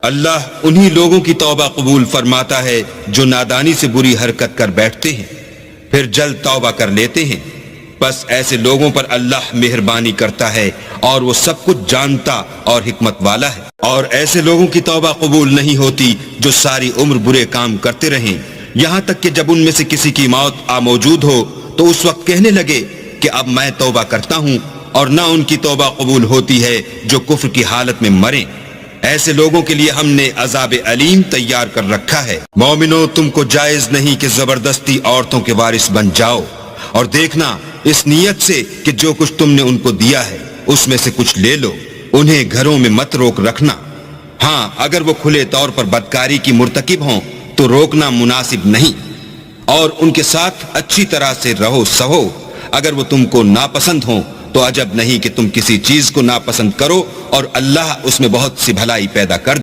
अल्लाह उन्हीं लोगों की तौबा कबूल फरमाता है जो नादानी से बुरी हरकत कर बैठते हैं फिर जल्द तौबा कर लेते हैं। बस ऐसे लोगों पर अल्लाह मेहरबानी करता है और वो सब कुछ जानता और हिकमत वाला है। और ऐसे लोगों की तौबा कबूल नहीं होती जो सारी उम्र बुरे काम करते रहें, यहाँ तक कि जब उनमें से किसी की मौत आ मौजूद हो तो उस वक्त कहने लगे कि अब मैं तौबा करता हूँ, और ना उनकी तौबा कबूल होती है जो कुफ्र की हालत में मरें। ऐसे लोगों के लिए हमने अजाब अलीम तैयार कर रखा है। मोमिनो, तुमको जायज नहीं कि जबरदस्ती औरतों के वारिस बन जाओ, और देखना इस नीयत से कि जो कुछ तुमने उनको दिया है उसमें से कुछ ले लो। उन्हें घरों में मत रोक रखना। हाँ, अगर वो खुले तौर पर बदकारी की मुर्तकिब हों तो रोकना मुनासिब नहीं, और उनके साथ अच्छी तरह से रहो सहो। अगर वो तुमको नापसंद हो तो अजब नहीं कि तुम किसी चीज को नापसंद करो, और अल्लाह उसमें बहुत सी भलाई पैदा कर